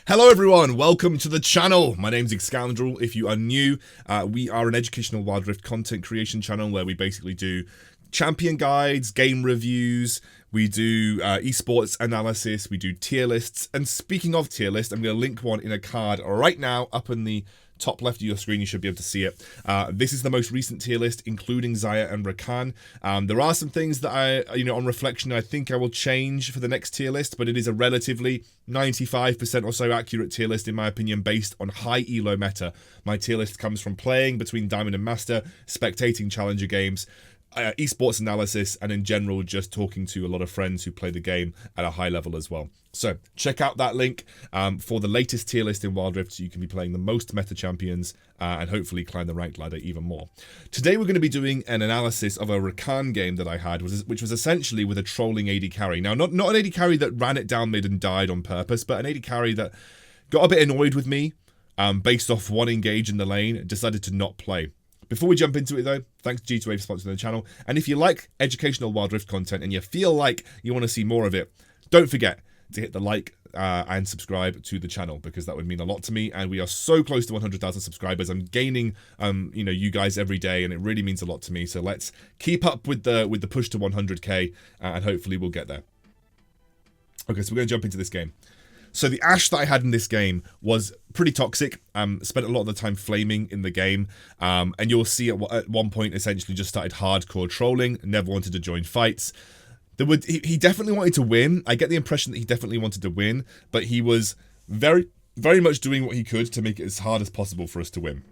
Hello everyone, welcome to the channel. My name's Excoundrel. If you are new, we are an educational Wild Rift content creation channel where we basically do champion guides, game reviews, we do esports analysis, we do tier lists. And speaking of tier lists, I'm going to link one in a card right now up in the top left of your screen. You should be able to see it. This is the most recent tier list, including Xayah and Rakan. There are some things that on reflection, I think I will change for the next tier list, but it is a relatively 95% or so accurate tier list, in my opinion, based on high ELO meta. My tier list comes from playing between Diamond and Master, spectating Challenger games, esports analysis, and in general just talking to a lot of friends who play the game at a high level as well. So check out that link for the latest tier list in Wild Rift so you can be playing the most meta champions and hopefully climb the ranked ladder even more. Today we're going to be doing an analysis of a Rakan game that I had, which was essentially with a trolling AD carry. Now not an AD carry that ran it down mid and died on purpose, but an AD carry that got a bit annoyed with me based off one engage in the lane and decided to not play. Before we jump into it though, thanks to G2A for sponsoring the channel. And if you like educational Wild Rift content and you feel like you want to see more of it, don't forget to hit the like and subscribe to the channel, because that would mean a lot to me. And we are so close to 100,000 subscribers. I'm gaining, you guys every day, and it really means a lot to me. So let's keep up with the push to 100k, and hopefully we'll get there. Okay, so we're going to jump into this game. So the Ashe that I had in this game was pretty toxic. Spent a lot of the time flaming in the game. And you'll see at one point essentially just started hardcore trolling, never wanted to join fights. He definitely wanted to win. I get the impression that he definitely wanted to win, but he was very, very much doing what he could to make it as hard as possible for us to win.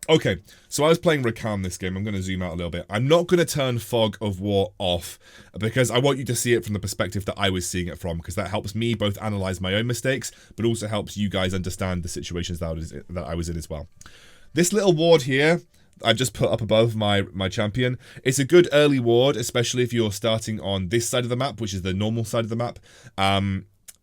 Okay, so I was playing Rakan this game. I'm going to zoom out a little bit. I'm not going to turn Fog of War off because I want you to see it from the perspective that I was seeing it from, because that helps me both analyze my own mistakes, but also helps you guys understand the situations that I was in as well. This little ward here, I've just put up above my champion. It's a good early ward, especially if you're starting on this side of the map, which is the normal side of the map.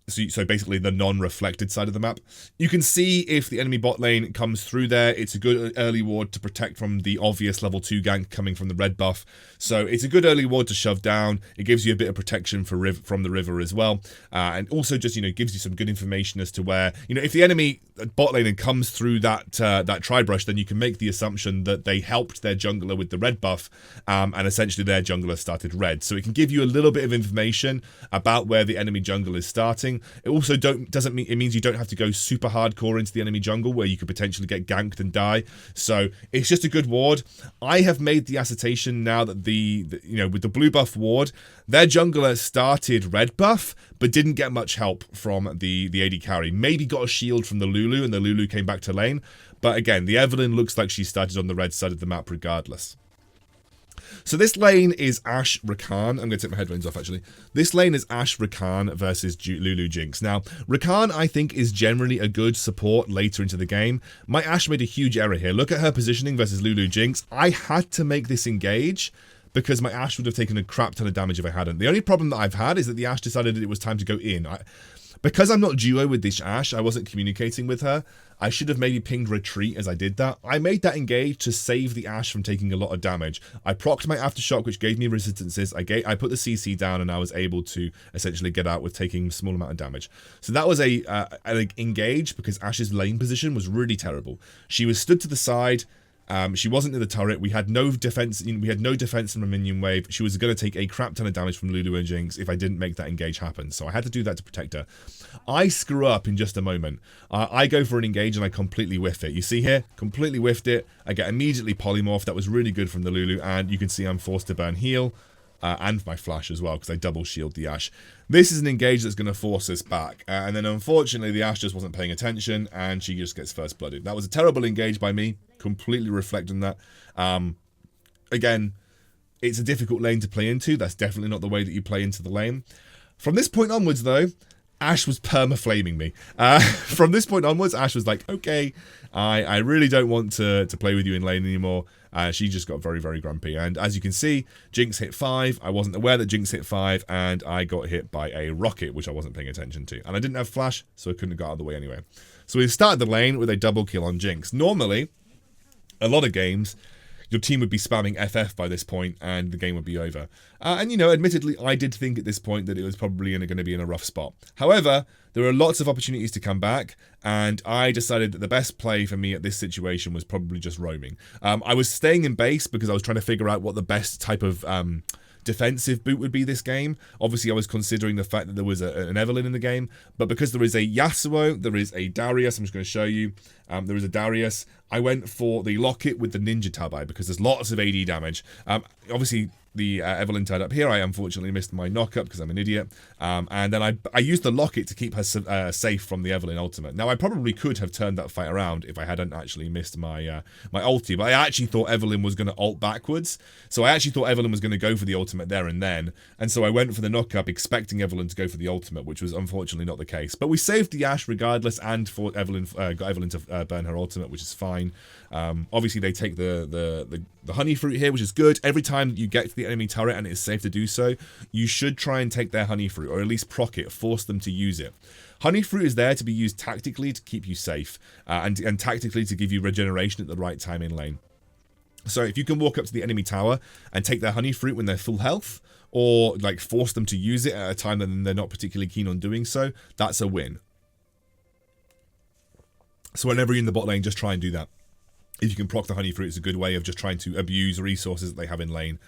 So basically the non-reflected side of the map. You can see if the enemy bot lane comes through there. It's a good early ward to protect from the obvious level 2 gank coming from the red buff. So it's a good early ward to shove down. It gives you a bit of protection from the river as well. And also just, gives you some good information as to where, if the enemy bot lane comes through that tri-brush, then you can make the assumption that they helped their jungler with the red buff, and essentially their jungler started red. So it can give you a little bit of information about where the enemy jungle is starting. It also means you don't have to go super hardcore into the enemy jungle where you could potentially get ganked and die. So it's just a good ward. I have made the assertion now that with the blue buff ward, their jungler started red buff but didn't get much help from the AD carry. Maybe got a shield from the Lulu and the Lulu came back to lane. But again, the Evelynn looks like she started on the red side of the map regardless. So this lane is Ashe Rakan. I'm going to take my headphones off actually. This lane is Ashe Rakan versus Lulu Jinx. Now, Rakan I think is generally a good support later into the game. My Ashe made a huge error here. Look at her positioning versus Lulu Jinx. I had to make this engage because my Ashe would have taken a crap ton of damage if I hadn't. The only problem that I've had is that the Ashe decided that it was time to go in. Because I'm not duo with this Ashe, I wasn't communicating with her. I should have maybe pinged retreat as I did that. I made that engage to save the Ashe from taking a lot of damage. I procced my aftershock, which gave me resistances. I put the CC down and I was able to essentially get out with taking a small amount of damage. So that was an engage because Ashe's lane position was really terrible. She was stood to the side. She wasn't in the turret. We had no defense. We had no defense from a minion wave. She was going to take a crap ton of damage from Lulu and Jinx if I didn't make that engage happen. So I had to do that to protect her. I screw up in just a moment. I go for an engage and I completely whiff it. You see here, completely whiffed it. I get immediately polymorph. That was really good from the Lulu, and you can see I'm forced to burn heal. And my flash as well, because I double shield the Ashe. This is an engage that's going to force us back. And then unfortunately, the Ashe just wasn't paying attention, and she just gets first blooded. That was a terrible engage by me, completely reflecting that. Again, it's a difficult lane to play into. That's definitely not the way that you play into the lane. From this point onwards, though, Ashe was perma-flaming me. From this point onwards, Ashe was like, okay, I really don't want to play with you in lane anymore. She just got very, very grumpy. And as you can see, Jinx hit 5. I wasn't aware that Jinx hit 5, and I got hit by a rocket, which I wasn't paying attention to. And I didn't have flash, so I couldn't have got out of the way anyway. So we started the lane with a double kill on Jinx. Normally, a lot of games, your team would be spamming FF by this point and the game would be over. And, you know, admittedly, I did think at this point that it was probably going to be in a rough spot. However, there are lots of opportunities to come back, and I decided that the best play for me at this situation was probably just roaming. I was staying in base because I was trying to figure out what the best type of defensive boot would be this game. Obviously, I was considering the fact that there was an Evelynn in the game, but because there is a Yasuo, there is a Darius, I'm just going to show you, there is a Darius, I went for the Locket with the Ninja Tabi because there's lots of AD damage. Obviously, the Evelynn tied up here. I unfortunately missed my knockup because I'm an idiot. And then I used the Locket to keep her safe from the Evelynn ultimate. Now, I probably could have turned that fight around if I hadn't actually missed my my ulti, but I actually thought Evelynn was going to ult backwards. So I actually thought Evelynn was going to go for the ultimate there and then. And so I went for the knockup expecting Evelynn to go for the ultimate, which was unfortunately not the case. But we saved the Ashe regardless, and for Evelynn, got Evelynn to burn her ultimate, which is fine. Obviously, they take the honey fruit here, which is good. Every time you get to the enemy turret and it is safe to do so, you should try and take their honey fruit, or at least proc it, force them to use it. Honey fruit is there to be used tactically to keep you safe, and tactically to give you regeneration at the right time in lane. So if you can walk up to the enemy tower and take their honey fruit when they're full health, or like force them to use it at a time that they're not particularly keen on doing so, that's a win. So whenever you're in the bot lane, just try and do that. If you can proc the honey fruit, it's a good way of just trying to abuse resources that they have in lane.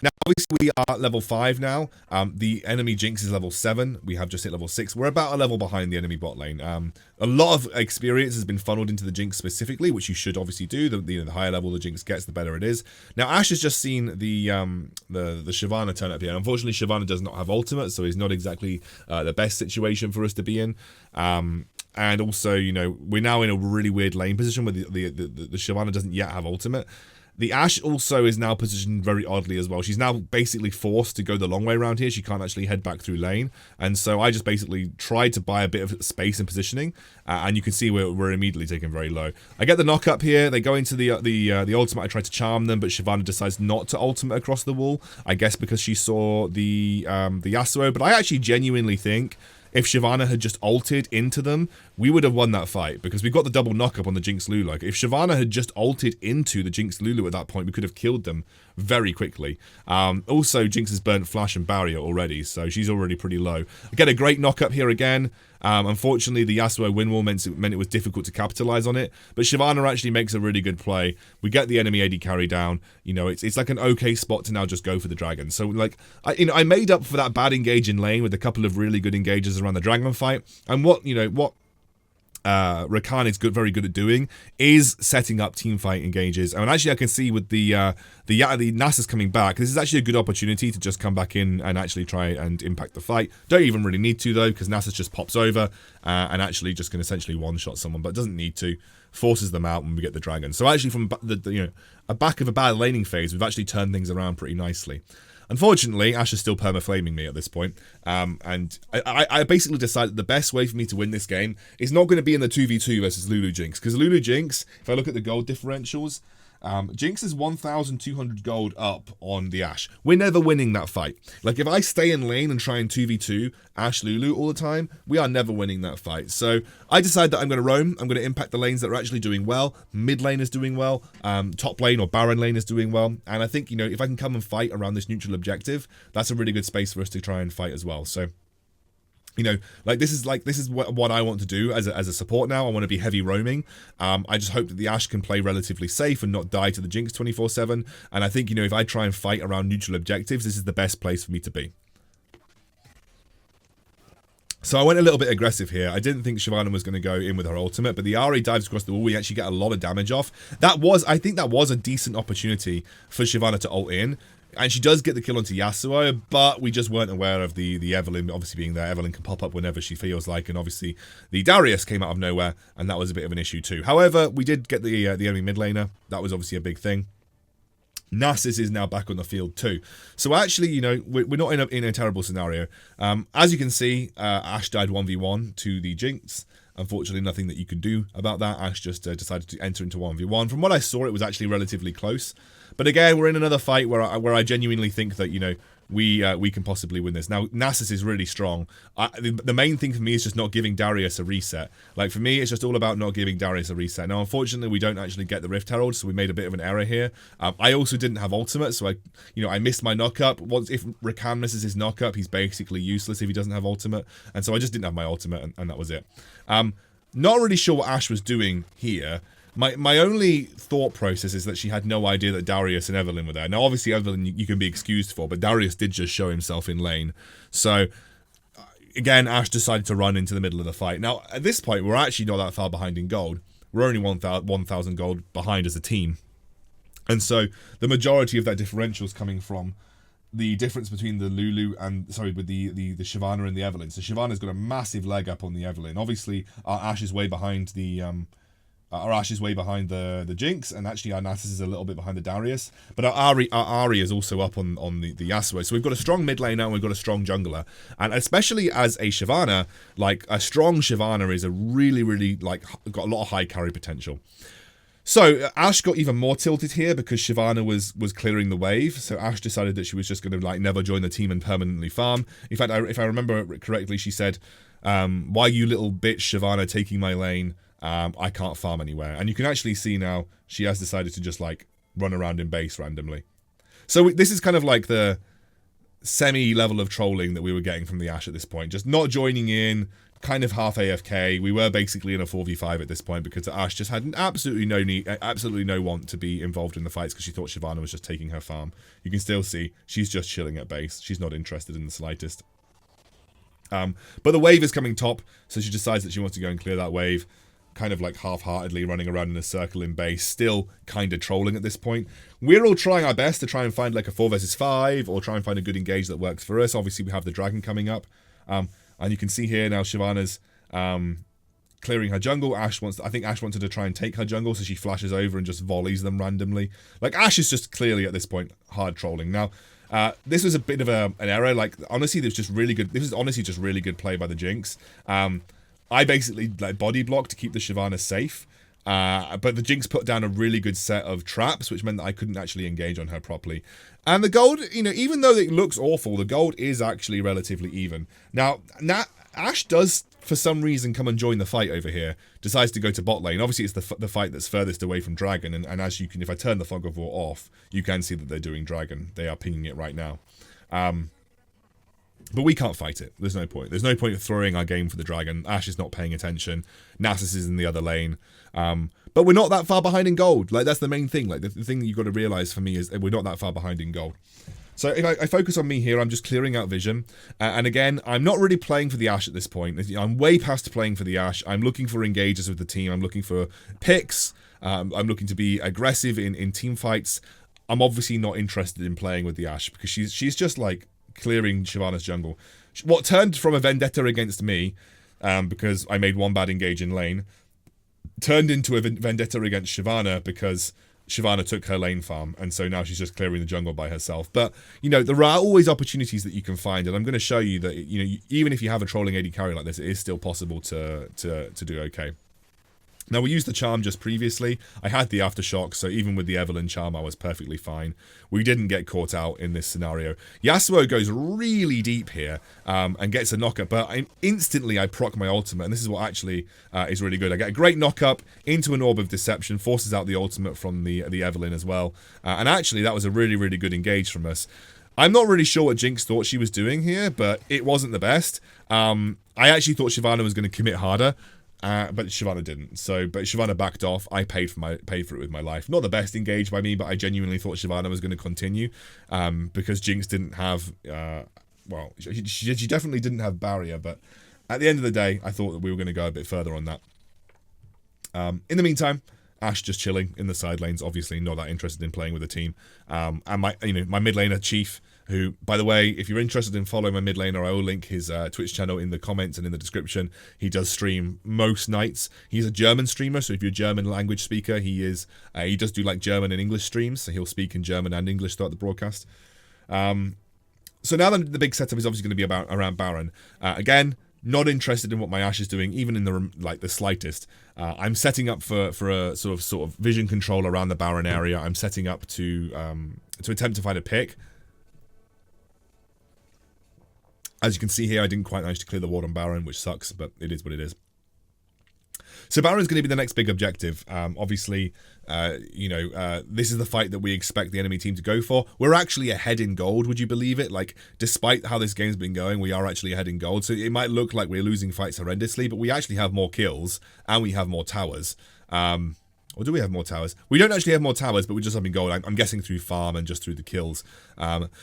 Now, obviously, we are at level 5 now. The enemy Jinx is level 7. We have just hit level 6. We're about a level behind the enemy bot lane. A lot of experience has been funneled into the Jinx specifically, which you should obviously do. The higher level the Jinx gets, the better it is. Now, Ashe has just seen the Shyvana turn up here. Unfortunately, Shyvana does not have ultimate, so it's not exactly the best situation for us to be in. And also, you know, we're now in a really weird lane position where the Shyvana doesn't yet have ultimate. The Ashe also is now positioned very oddly as well. She's now basically forced to go the long way around here. She can't actually head back through lane. And so I just basically tried to buy a bit of space and positioning. And you can see we're immediately taken very low. I get the knock up here. They go into the ultimate. I try to charm them, but Shyvana decides not to ultimate across the wall. I guess because she saw the Yasuo. But I actually genuinely think if Shyvana had just ulted into them, we would have won that fight, because we got the double knock-up on the Jinx Lulu. Like, if Shyvana had just ulted into the Jinx Lulu at that point, we could have killed them very quickly. Also, Jinx has burnt Flash and Barrier already, so she's already pretty low. I get a great knock-up here again. Unfortunately, the Yasuo win wall meant it was difficult to capitalize on it, but Shyvana actually makes a really good play. We get the enemy AD carry down. You know, it's like an okay spot to now just go for the dragon. So, like, I made up for that bad engage in lane with a couple of really good engages around the dragon fight. And what Rakan is very good at doing is setting up teamfight engages. And actually, I can see with the Nasus coming back, this is actually a good opportunity to just come back in and actually try and impact the fight. Don't even really need to though, because Nasus just pops over and actually just can essentially one-shot someone, but doesn't need to. Forces them out when we get the dragon. So actually, from a back of a bad laning phase, we've actually turned things around pretty nicely. Unfortunately, Ashe is still perma-flaming me at this point, and I basically decided the best way for me to win this game is not going to be in the 2v2 versus Lulu Jinx, because Lulu Jinx, if I look at the gold differentials, Jinx is 1,200 gold up on the Ashe. We're never winning that fight. Like, if I stay in lane and try and 2v2 Ashe Lulu all the time, we are never winning that fight. So I decide that I'm going to roam. I'm going to impact the lanes that are actually doing well. Mid lane is doing well. Top lane or Baron lane is doing well. And I think, you know, if I can come and fight around this neutral objective, that's a really good space for us to try and fight as well. So, you know, this is what I want to do as a support now. I want to be heavy roaming. I just hope that the Ashe can play relatively safe and not die to the Jinx 24/7. And I think, you know, if I try and fight around neutral objectives, this is the best place for me to be. So I went a little bit aggressive here. I didn't think Shyvana was going to go in with her ultimate, but the Ahri dives across the wall. We actually get a lot of damage off. I think that was a decent opportunity for Shyvana to ult in. And she does get the kill onto Yasuo, but we just weren't aware of the Evelynn obviously being there. Evelynn can pop up whenever she feels like, and obviously the Darius came out of nowhere, and that was a bit of an issue too. However, we did get the enemy mid laner. That was obviously a big thing. Nasus is now back on the field too. So actually, you know, we're not in a terrible scenario. As you can see, Ashe died 1v1 to the Jinx. Unfortunately, nothing that you could do about that. Ash just decided to enter into 1v1. From what I saw, it was actually relatively close. But again, we're in another fight where I genuinely think that, you know, we can possibly win this. Now, Nasus is really strong. The main thing for me is just not giving Darius a reset. Like, for me, it's just all about not giving Darius a reset. Now, unfortunately, we don't actually get the Rift Herald, so we made a bit of an error here. I also didn't have ultimate, so I missed my knock-up. If Rakan misses his knock-up, he's basically useless if he doesn't have ultimate. And so I just didn't have my ultimate, and that was it. Not really sure what Ashe was doing here. My only thought process is that she had no idea that Darius and Evelyn were there. Now, obviously, Evelyn you can be excused for, but Darius did just show himself in lane. So, again, Ashe decided to run into the middle of the fight. Now, at this point, we're actually not that far behind in gold. We're only 1,000 gold behind as a team. And so, the majority of that differential is coming from the difference between the Lulu and, with the Shyvana and the Evelyn. So, Shyvana's got a massive leg up on the Evelyn. Obviously, our Ashe is way behind the Jinx, and actually our Nasus is a little bit behind the Darius. But our Ahri is also up on the Yasuo. So we've got a strong mid laner and we've got a strong jungler. And especially as a Shyvana, like a strong Shyvana is a really, really, like, got a lot of high carry potential. So Ashe got even more tilted here because Shyvana was clearing the wave. So Ashe decided that she was just going to, like, never join the team and permanently farm. In fact, if I remember correctly, she said, "Why you little bitch, Shyvana, taking my lane? I can't farm anywhere." And you can actually see now she has decided to just, like, run around in base randomly. So this is kind of like the semi-level of trolling that we were getting from the Ashe at this point. Just not joining in, kind of half AFK. We were basically in a 4v5 at this point because Ashe just had absolutely no want to be involved in the fights because she thought Shyvana was just taking her farm. You can still see she's just chilling at base. She's not interested in the slightest. But the wave is coming top, so she decides that she wants to go and clear that wave. Kind of like half-heartedly running around in a circle in base, still kind of trolling at this point. We're all trying our best to try and find like a 4 versus 5 or try and find a good engage that works for us. Obviously, we have the dragon coming up. And you can see here now Shyvana's clearing her jungle. I think Ashe wanted to try and take her jungle, so she flashes over and just volleys them randomly. Like, Ashe is just clearly at this point hard trolling. Now, this was a bit of an error. Like, honestly, this is honestly just really good play by the Jinx. I basically, like, body blocked to keep the Shyvana safe, but the Jinx put down a really good set of traps, which meant that I couldn't actually engage on her properly. And the gold, you know, even though it looks awful, the gold is actually relatively even. Now Ashe does, for some reason, come and join the fight over here, decides to go to bot lane. Obviously, it's the fight that's furthest away from Dragon, and as you can, if I turn the Fog of War off, you can see that they're doing Dragon. They are pinging it right now. But we can't fight it. There's no point. There's no point of throwing our game for the dragon. Ashe is not paying attention. Nasus is in the other lane. But we're not that far behind in gold. Like, that's the main thing. Like, the thing that you've got to realize for me is that we're not that far behind in gold. So if I focus on me here, I'm just clearing out vision. And again, I'm not really playing for the Ashe at this point. I'm way past playing for the Ashe. I'm looking for engages with the team. I'm looking for picks. I'm looking to be aggressive in team fights. I'm obviously not interested in playing with the Ashe because she's just, like, clearing Shyvana's jungle. What turned from a vendetta against me, because I made one bad engage in lane, turned into a vendetta against Shyvana because Shyvana took her lane farm, and so now she's just clearing the jungle by herself. But, you know, there are always opportunities that you can find, and I'm going to show you that, you know, even if you have a trolling AD carry like this, it is still possible to do okay. Now, we used the charm just previously. I had the aftershock, so even with the Evelyn charm, I was perfectly fine. We didn't get caught out in this scenario. Yasuo goes really deep here and gets a knockup, but instantly I proc my ultimate, and this is what actually is really good. I get a great knockup into an Orb of Deception, forces out the ultimate from the Evelyn as well, and actually that was a really, really good engage from us. I'm not really sure what Jinx thought she was doing here, but it wasn't the best. I actually thought Shyvana was going to commit harder, but Shyvana didn't. But Shyvana backed off. I paid for it with my life. Not the best engage by me, but I genuinely thought Shyvana was going to continue because Jinx didn't have. Well, she definitely didn't have barrier. But at the end of the day, I thought that we were going to go a bit further on that. In the meantime, Ashe just chilling in the side lanes. Obviously, not that interested in playing with the team. And my mid laner Chief, who, by the way, if you're interested in following my mid laner, I will link his Twitch channel in the comments and in the description. He does stream most nights. He's a German streamer, so if you're a German language speaker, he does do like German and English streams, so he'll speak in German and English throughout the broadcast. So now the big setup is obviously going to be around Baron. Again, not interested in what my Ashe is doing, even in the slightest. I'm setting up for a sort of vision control around the Baron area. I'm setting up to attempt to find a pick. As you can see here, I didn't quite manage to clear the ward on Baron, which sucks, but it is what it is. So Baron's going to be the next big objective. Obviously, this is the fight that we expect the enemy team to go for. We're actually ahead in gold, would you believe it? Like, despite how this game's been going, we are actually ahead in gold. So it might look like we're losing fights horrendously, but we actually have more kills, and we have more towers. Or do we have more towers? We don't actually have more towers, but we just have in gold. I'm guessing through farm and just through the kills.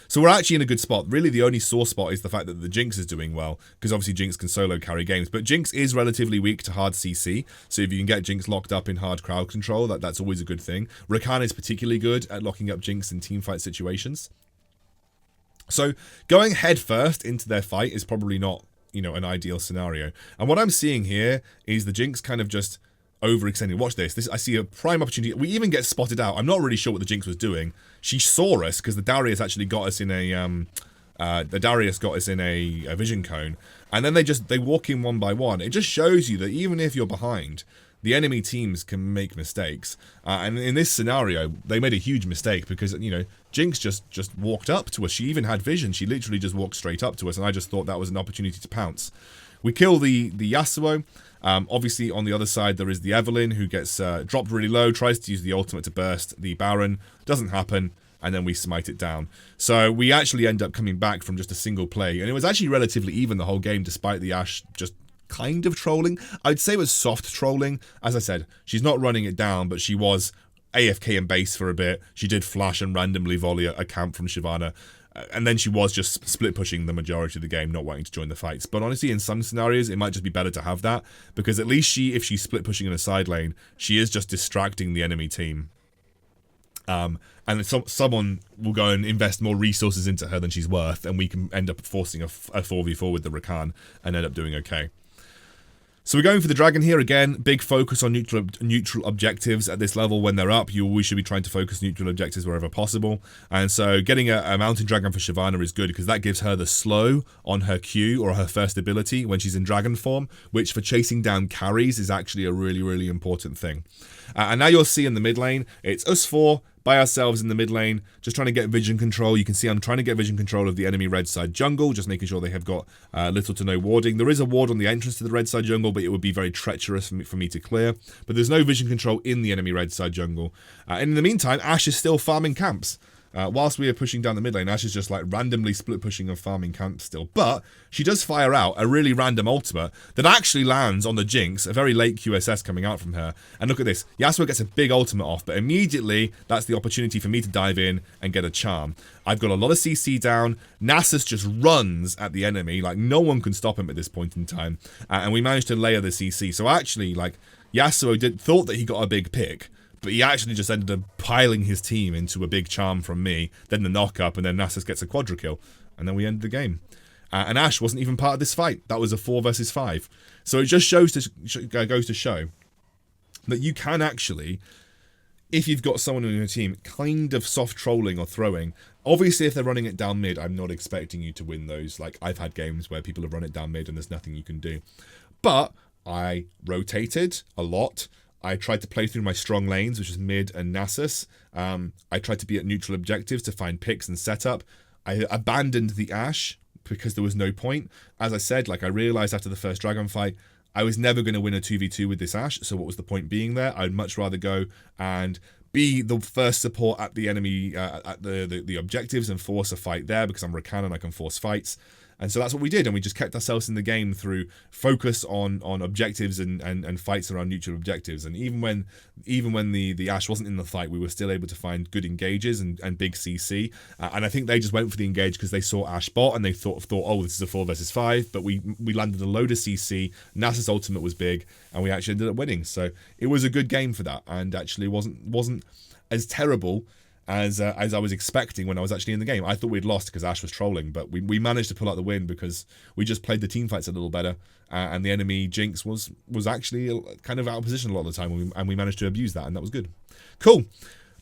So we're actually in a good spot. Really, the only sore spot is the fact that the Jinx is doing well, because obviously Jinx can solo carry games. But Jinx is relatively weak to hard CC, so if you can get Jinx locked up in hard crowd control, that's always a good thing. Rakan is particularly good at locking up Jinx in teamfight situations. So going head first into their fight is probably not, an ideal scenario. And what I'm seeing here is the Jinx kind of just overextended. Watch this. I see a prime opportunity. We even get spotted out. I'm not really sure what the Jinx was doing. She saw us because the Darius actually got us in a vision cone, and then they walk in one by one. It just shows you that even if you're behind, the enemy teams can make mistakes. And in this scenario, they made a huge mistake because Jinx just walked up to us. She even had vision. She literally just walked straight up to us, and I just thought that was an opportunity to pounce. We kill the Yasuo. Obviously, on the other side, there is the Evelynn, who gets dropped really low, tries to use the ultimate to burst the Baron. Doesn't happen, and then we smite it down. So we actually end up coming back from just a single play. And it was actually relatively even the whole game, despite the Ashe just kind of trolling. I'd say it was soft trolling. As I said, she's not running it down, but she was AFK in base for a bit. She did flash and randomly volley a camp from Shyvana. And then she was just split pushing the majority of the game, not wanting to join the fights. But honestly, in some scenarios, it might just be better to have that, because at least if she's split pushing in a side lane, she is just distracting the enemy team. And someone will go and invest more resources into her than she's worth, and we can end up forcing a 4v4 with the Rakan and end up doing okay. So we're going for the dragon here again. Big focus on neutral objectives at this level. When they're up, you always should be trying to focus neutral objectives wherever possible. And so getting a mountain dragon for Shyvana is good, because that gives her the slow on her Q, or her first ability, when she's in dragon form, which for chasing down carries is actually a really, really important thing. And now you'll see in the mid lane, it's us four by ourselves in the mid lane, just trying to get vision control. You can see I'm trying to get vision control of the enemy red side jungle, just making sure they have got little to no warding. There is a ward on the entrance to the red side jungle, but it would be very treacherous for me to clear. But there's no vision control in the enemy red side jungle. And in the meantime, Ashe is still farming camps. Whilst we are pushing down the mid lane, Ashe is just like randomly split pushing and farming camps still. But she does fire out a really random ultimate that actually lands on the Jinx, a very late QSS coming out from her. And look at this, Yasuo gets a big ultimate off, but immediately that's the opportunity for me to dive in and get a charm. I've got a lot of CC down. Nasus just runs at the enemy, like no one can stop him at this point in time. And we managed to layer the CC. So actually, like, Yasuo thought that he got a big pick, but he actually just ended up piling his team into a big charm from me, then the knock-up, and then Nasus gets a quadra kill. And then we end the game. And Ashe wasn't even part of this fight. That was a 4 versus 5. So it just goes to show that you can actually, if you've got someone in your team kind of soft trolling or throwing, obviously if they're running it down mid, I'm not expecting you to win those. Like, I've had games where people have run it down mid and there's nothing you can do. But I rotated a lot. I tried to play through my strong lanes, which is mid and Nasus. I tried to be at neutral objectives to find picks and setup. I abandoned the Ashe because there was no point. As I said, like, I realized after the first dragon fight, I was never going to win a 2v2 with this Ashe, so what was the point being there? I'd much rather go and be the first support at the enemy, at the objectives, and force a fight there, because I'm Rakan and I can force fights. And so that's what we did, and we just kept ourselves in the game through focus on objectives and fights around neutral objectives. And even when the Ashe wasn't in the fight, we were still able to find good engages and big CC. And I think they just went for the engage because they saw Ashe bot and they thought, oh, this is a 4 versus 5. But we landed a load of CC. Nasus ultimate was big, and we actually ended up winning. So it was a good game for that, and actually wasn't as terrible as I was expecting when I was actually in the game. I thought we'd lost because Ashe was trolling, but we managed to pull out the win because we just played the team fights a little better, and the enemy Jinx was actually kind of out of position a lot of the time, and we managed to abuse that, and that was good. Cool.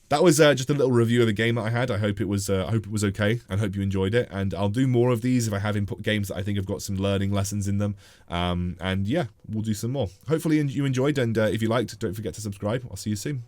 that was just a little review of a game that I had. I hope it was okay, and hope you enjoyed it. And I'll do more of these if I have input games that I think have got some learning lessons in them. And yeah, we'll do some more. Hopefully you enjoyed, and if you liked, don't forget to subscribe. I'll see you soon.